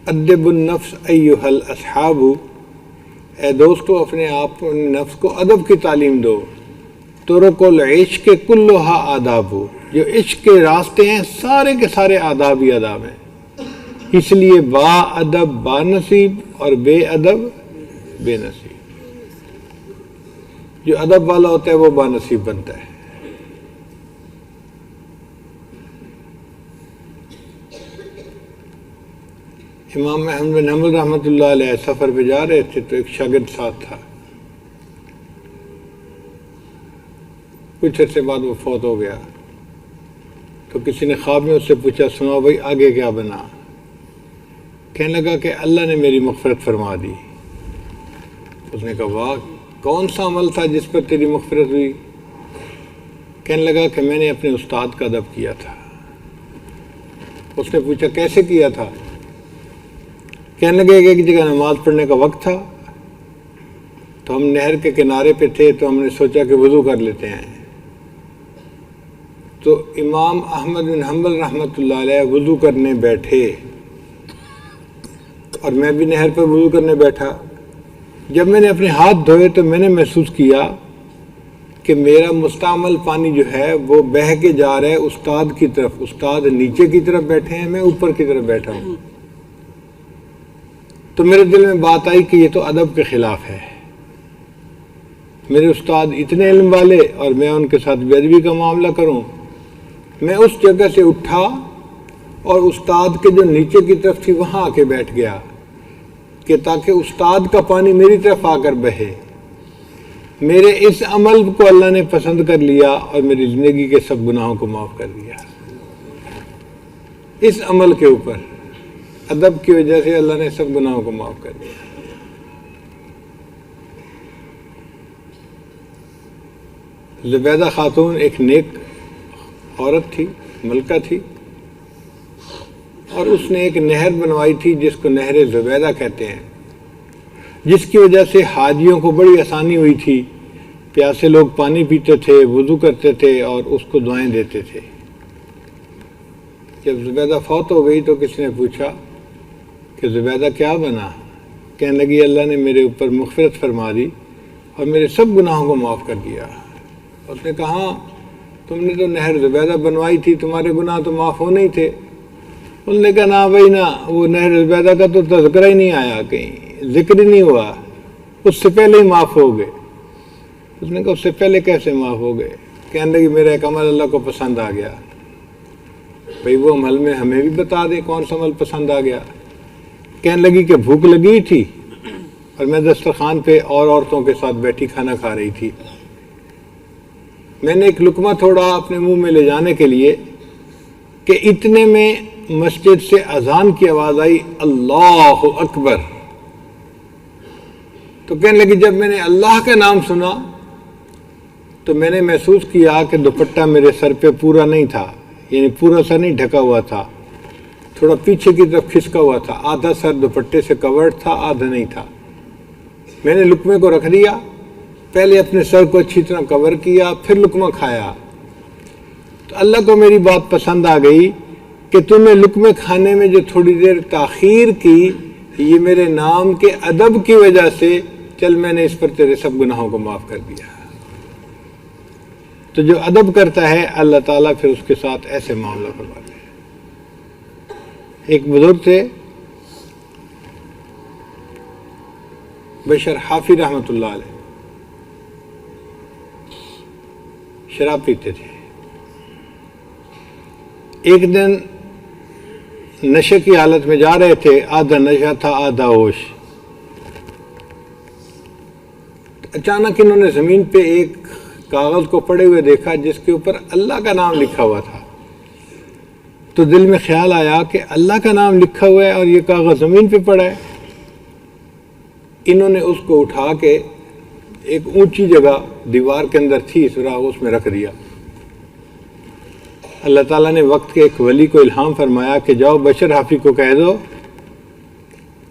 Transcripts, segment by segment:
ادب النفس ایھا الاصحاب، اے دوستو اپنے آپ نفس کو ادب کی تعلیم دو. طرق العشق کلھا آداب، جو عشق کے راستے ہیں سارے کے سارے آداب ہی آداب ہیں. اس لیے با ادب با نصیب اور بے ادب بے نصیب. جو ادب والا ہوتا ہے وہ با نصیب بنتا ہے. امام احمد بن حنبل رحمۃ اللہ علیہ سفر پہ جا رہے تھے تو ایک شاگرد ساتھ تھا. کچھ عرصے بعد وہ فوت ہو گیا تو کسی نے خواب میں اس سے پوچھا سناؤ بھائی آگے کیا بنا؟ کہنے لگا کہ اللہ نے میری مغفرت فرما دی. اس نے کہا واہ، کون سا عمل تھا جس پر تیری مغفرت ہوئی؟ کہنے لگا کہ میں نے اپنے استاد کا ادب کیا تھا. اس نے پوچھا کیسے کیا تھا؟ کہنے لگے کہ ایک جگہ نماز پڑھنے کا وقت تھا تو ہم نہر کے کنارے پہ تھے تو ہم نے سوچا کہ وضو کر لیتے ہیں. تو امام احمد بن حنبل رحمۃ اللہ علیہ وضو کرنے بیٹھے اور میں بھی نہر پہ وضو کرنے بیٹھا. جب میں نے اپنے ہاتھ دھوئے تو میں نے محسوس کیا کہ میرا مستعمل پانی جو ہے وہ بہہ کے جا رہا ہے استاد کی طرف. استاد نیچے کی طرف بیٹھے ہیں، میں اوپر کی طرف بیٹھا ہوں. تو میرے دل میں بات آئی کہ یہ تو ادب کے خلاف ہے. میرے استاد اتنے علم والے اور میں ان کے ساتھ بے ادبی کا معاملہ کروں. میں اس جگہ سے اٹھا اور استاد کے جو نیچے کی طرف تھی وہاں آ کے بیٹھ گیا کہ تاکہ استاد کا پانی میری طرف آ کر بہے. میرے اس عمل کو اللہ نے پسند کر لیا اور میری زندگی کے سب گناہوں کو معاف کر دیا. اس عمل کے اوپر ادب کی وجہ سے اللہ نے سب گناہوں کو معاف کر دیا. زبیدہ خاتون ایک نیک عورت تھی، ملکہ تھی، اور اس نے ایک نہر بنوائی تھی جس کو نہر زبیدہ کہتے ہیں، جس کی وجہ سے حاجیوں کو بڑی آسانی ہوئی تھی. پیاسے لوگ پانی پیتے تھے، وضو کرتے تھے اور اس کو دعائیں دیتے تھے. جب زبیدہ فوت ہو گئی تو کسی نے پوچھا کہ زبیدہ کیا بنا؟ کہنے لگی اللہ نے میرے اوپر مغفرت فرما دی اور میرے سب گناہوں کو معاف کر دیا. اس نے کہا تم نے تو نہر زبیدہ بنوائی تھی، تمہارے گناہ تو معاف ہونے ہی تھے. انہوں نے کہا نا بھائی نا، وہ نہر زبیدہ کا تو تذکرہ ہی نہیں آیا، کہیں ذکر ہی نہیں ہوا، اس سے پہلے ہی معاف ہو گئے. اس نے کہا اس سے پہلے کیسے معاف ہو گئے؟ کہنے لگی میرا ایک عمل اللہ کو پسند آ گیا. بھئی وہ عمل میں ہمیں بھی بتا دیں کون سا عمل پسند آ گیا. کہنے لگی کہ بھوک لگی تھی اور میں دسترخوان پہ اور عورتوں کے ساتھ بیٹھی کھانا کھا رہی تھی. میں نے ایک لقمہ تھوڑا اپنے منہ میں لے جانے کے لیے کہ اتنے میں مسجد سے اذان کی آواز آئی اللہ اکبر. تو کہنے لگی جب میں نے اللہ کا نام سنا تو میں نے محسوس کیا کہ دوپٹہ میرے سر پہ پورا نہیں تھا، یعنی پورا سر نہیں ڈھکا ہوا تھا، تھوڑا پیچھے کی طرف کھسکا ہوا تھا. آدھا سر دوپٹے سے کورڈ تھا، آدھا نہیں تھا. میں نے لقمے کو رکھ دیا، پہلے اپنے سر کو اچھی طرح کور کیا، پھر لقمہ کھایا. تو اللہ کو میری بات پسند آ گئی کہ تم نے لقمے کھانے میں جو تھوڑی دیر تاخیر کی یہ میرے نام کے ادب کی وجہ سے، چل میں نے اس پر تیرے سب گناہوں کو معاف کر دیا. تو جو ادب کرتا ہے اللہ تعالیٰ پھر اس کے ساتھ ایسے معاملہ کرواتے ہیں. ایک بزرگ تھے بشر حافی رحمۃ اللہ علیہ، شراب پیتے تھے. ایک دن نشے کی حالت میں جا رہے تھے، آدھا نشہ تھا آدھا ہوش. اچانک انہوں نے زمین پہ ایک کاغذ کو پڑے ہوئے دیکھا جس کے اوپر اللہ کا نام لکھا ہوا تھا. تو دل میں خیال آیا کہ اللہ کا نام لکھا ہوا ہے اور یہ کاغذ زمین پہ پڑا ہے. انہوں نے اس کو اٹھا کے ایک اونچی جگہ دیوار کے اندر تھی سوراخ، اس میں رکھ دیا. اللہ تعالیٰ نے وقت کے ایک ولی کو الہام فرمایا کہ جاؤ بشر حافی کو کہہ دو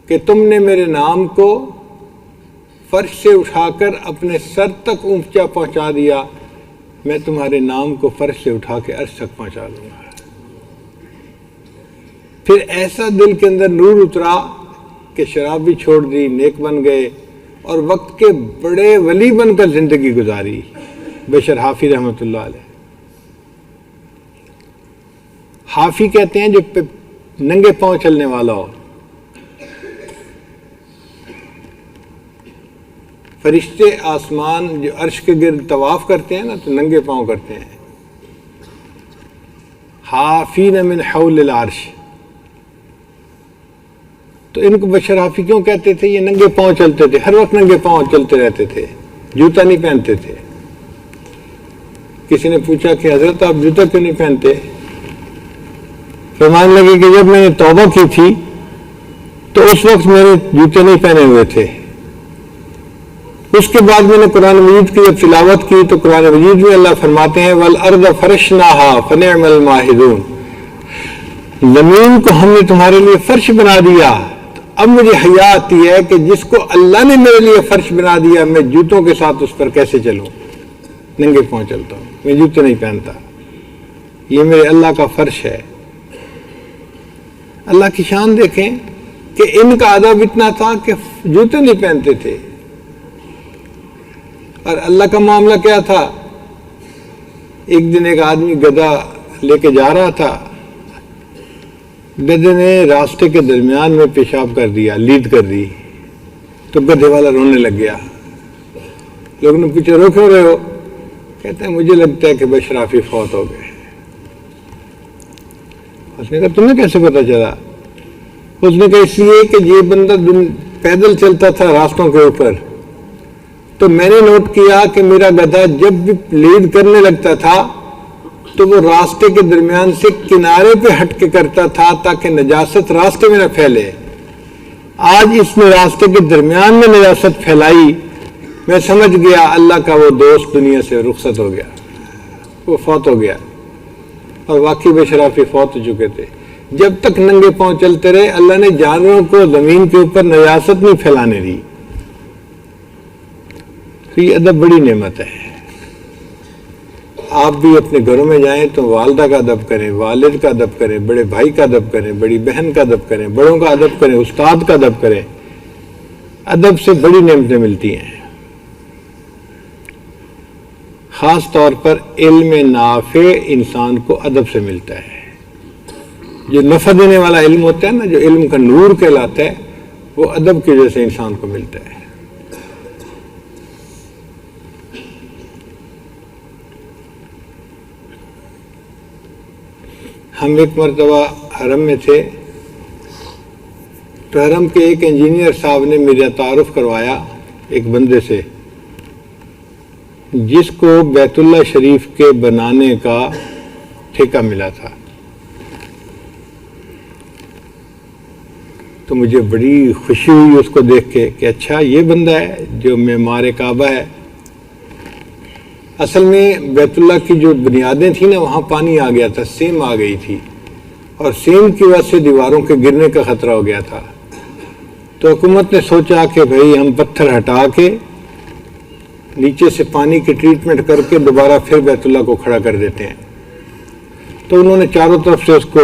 کہ تم نے میرے نام کو فرش سے اٹھا کر اپنے سر تک اونچا پہنچا دیا، میں تمہارے نام کو فرش سے اٹھا کے عرش تک پہنچا دوں گا. پھر ایسا دل کے اندر نور اترا کہ شراب بھی چھوڑ دی، نیک بن گئے اور وقت کے بڑے ولی بن کر زندگی گزاری. بشر حافی رحمۃ اللہ علیہ. حافی کہتے ہیں جو ننگے پاؤں چلنے والا ہو. فرشتے آسمان جو عرش کے گرد طواف کرتے ہیں نا تو ننگے پاؤں کرتے ہیں. حافین من حول العرش. تو ان کو بشر حافی کیوں کہتے تھے؟ یہ ننگے پاؤں چلتے تھے، ہر وقت ننگے پاؤں چلتے رہتے تھے، جوتا نہیں پہنتے تھے. کسی نے پوچھا کہ حضرت آپ جوتا کیوں نہیں پہنتے؟ فرمانے لگے کہ جب میں نے توبہ کی تھی تو اس وقت میں نے جوتے نہیں پہنے ہوئے تھے. اس کے بعد میں نے قرآن مجید کی جب تلاوت کی تو قرآن مجید میں اللہ فرماتے ہیں وَالْأَرْضَ فَرَشْنَاهَا فَنِعْمَ الْمَاهِدُونَ. زمین کو ہم نے تمہارے لیے فرش بنا دیا. اب مجھے حیا آتی ہے کہ جس کو اللہ نے میرے لیے فرش بنا دیا میں جوتوں کے ساتھ اس پر کیسے چلوں؟ ننگے پاؤں چلتا ہوں، میں جوتے نہیں پہنتا. یہ میرے اللہ کا فرش ہے. اللہ کی شان دیکھیں کہ ان کا ادب اتنا تھا کہ جوتے نہیں پہنتے تھے. اور اللہ کا معاملہ کیا تھا؟ ایک دن ایک آدمی گدھا لے کے جا رہا تھا، گدھے نے راستے کے درمیان میں پیشاب کر دیا، لیڈ کر دی، تو گدھے والا رونے لگ گیا. لوگوں نے پوچھا رو کیوں رہے ہو؟ کہتے ہیں مجھے لگتا ہے کہ بشر حافی فوت ہو گئے. اس نے کہا تمہیں کیسے پتا چلا؟ اس نے کہا اس لیے کہ یہ بندہ پیدل چلتا تھا راستوں کے اوپر، تو میں نے نوٹ کیا کہ میرا گدھا جب بھی لیڈ کرنے لگتا تھا تو وہ راستے کے درمیان سے کنارے پہ ہٹ کے کرتا تھا تاکہ نجاست راستے میں نہ پھیلے. آج اس نے راستے کے درمیان میں نجاست پھیلائی. میں سمجھ گیا اللہ کا وہ دوست دنیا سے رخصت ہو گیا، وہ فوت ہو گیا. اور واقعی بشر حافی فوت ہو چکے تھے. جب تک ننگے پاؤں چلتے رہے اللہ نے جانوروں کو زمین کے اوپر نجاست نہیں پھیلانے دی. تو یہ ادب بڑی نعمت ہے. آپ بھی اپنے گھروں میں جائیں تو والدہ کا ادب کریں، والد کا ادب کریں، بڑے بھائی کا ادب کریں، بڑی بہن کا ادب کریں، بڑوں کا ادب کریں، استاد کا ادب کریں. ادب سے بڑی نعمتیں ملتی ہیں. خاص طور پر علم نافع انسان کو ادب سے ملتا ہے. جو نفع دینے والا علم ہوتا ہے نا، جو علم کا نور کہلاتا ہے، وہ ادب کی وجہ سے انسان کو ملتا ہے. ہم ایک مرتبہ حرم میں تھے تو حرم کے ایک انجینئر صاحب نے میرا تعارف کروایا ایک بندے سے جس کو بیت اللہ شریف کے بنانے کا ٹھیکہ ملا تھا. تو مجھے بڑی خوشی ہوئی اس کو دیکھ کے کہ اچھا یہ بندہ ہے جو معمار کعبہ ہے. اصل میں بیت اللہ کی جو بنیادیں تھیں نا وہاں پانی آ گیا تھا، سیم آ گئی تھی اور سیم کی وجہ سے دیواروں کے گرنے کا خطرہ ہو گیا تھا. تو حکومت نے سوچا کہ بھئی ہم پتھر ہٹا کے نیچے سے پانی کی ٹریٹمنٹ کر کے دوبارہ پھر بیت اللہ کو کھڑا کر دیتے ہیں. تو انہوں نے چاروں طرف سے اس کو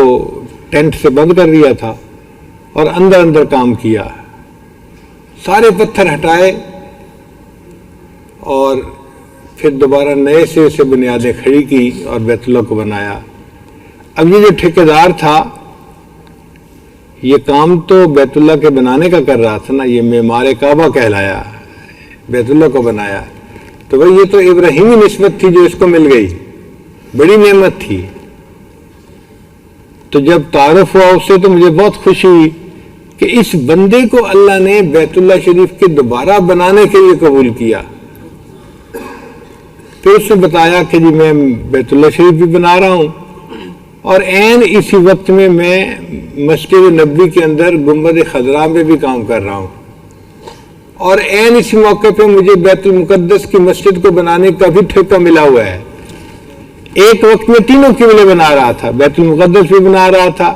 ٹینٹ سے بند کر دیا تھا اور اندر اندر کام کیا. سارے پتھر ہٹائے اور پھر دوبارہ نئے سے بنیادیں کھڑی کی اور بیت اللہ کو بنایا. اب یہ جو ٹھیکیدار تھا یہ کام تو بیت اللہ کے بنانے کا کر رہا تھا نا، یہ معمار کعبہ کہلایا، بیت اللہ کو بنایا. تو بھئی یہ تو ابراہیمی نسبت تھی جو اس کو مل گئی، بڑی نعمت تھی. تو جب تعارف ہوا اس سے تو مجھے بہت خوشی ہوئی کہ اس بندے کو اللہ نے بیت اللہ شریف کے دوبارہ بنانے کے لیے قبول کیا. پھر اس نے بتایا کہ جی میں بیت اللہ شریف بھی بنا رہا ہوں اور عین اسی وقت میں مسجد نبوی کے اندر گنبد خضراء میں بھی کام کر رہا ہوں اور عین اسی موقع پہ مجھے بیت المقدس کی مسجد کو بنانے کا بھی ٹھیکہ ملا ہوا ہے. ایک وقت میں تینوں قبلے بنا رہا تھا، بیت المقدس بھی بنا رہا تھا،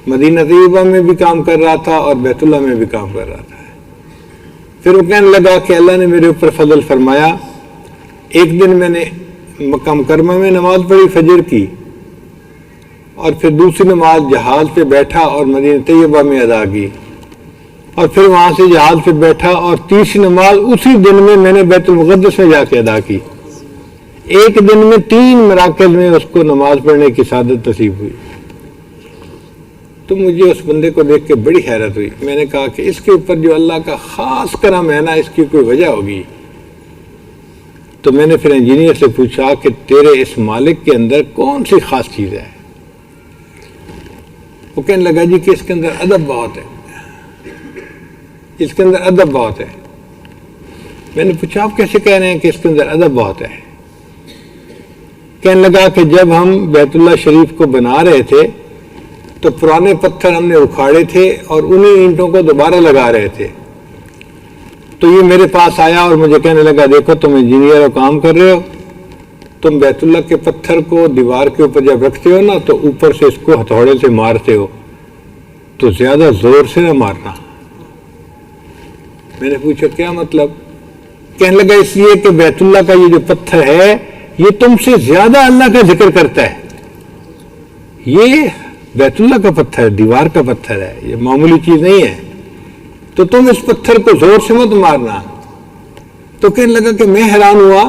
مدینہ طیبہ میں بھی کام کر رہا تھا اور بیت اللہ میں بھی کام کر رہا تھا. پھر وہ کہنے لگا کہ اللہ نے میرے اوپر فضل فرمایا. ایک دن میں نے مکہ مکرمہ میں نماز پڑھی فجر کی اور پھر دوسری نماز جہاز پہ بیٹھا اور مدینہ طیبہ میں ادا کی، اور پھر وہاں سے جہاز پہ بیٹھا اور تیسری نماز اسی دن میں میں نے بیت المقدس میں جا کے ادا کی۔ ایک دن میں 3 مراکز میں اس کو نماز پڑھنے کی سعادت نصیب ہوئی۔ تو مجھے اس بندے کو دیکھ کے بڑی حیرت ہوئی۔ میں نے کہا کہ اس کے اوپر جو اللہ کا خاص کرم ہے نا، اس کی کوئی وجہ ہوگی۔ تو میں نے پھر انجینئر سے پوچھا کہ تیرے اس مالک کے اندر کون سی خاص چیز ہے؟ وہ کہنے لگا جی کہ اس کے اندر ادب بہت ہے، اس کے اندر ادب بہت ہے۔ میں نے پوچھا آپ کیسے کہہ رہے ہیں کہ اس کے اندر ادب بہت ہے؟ کہنے لگا کہ جب ہم بیت اللہ شریف کو بنا رہے تھے تو پرانے پتھر ہم نے اکھاڑے تھے اور انہی اینٹوں کو دوبارہ لگا رہے تھے، تو یہ میرے پاس آیا اور مجھے کہنے لگا دیکھو تم انجینئر ہو، کام کر رہے ہو، تم بیت اللہ کے پتھر کو دیوار کے اوپر جب رکھتے ہو نا تو اوپر سے اس کو ہتھوڑے سے مارتے ہو، تو زیادہ زور سے نہ مارنا۔ میں نے پوچھا کیا مطلب؟ کہنے لگا اس لیے کہ بیت اللہ کا یہ جو پتھر ہے یہ تم سے زیادہ اللہ کا ذکر کرتا ہے، یہ بیت اللہ کا پتھر ہے، دیوار کا پتھر ہے، یہ معمولی چیز نہیں ہے، تو تم اس پتھر کو زور سے مت مارنا۔ تو کہنے لگا کہ میں حیران ہوا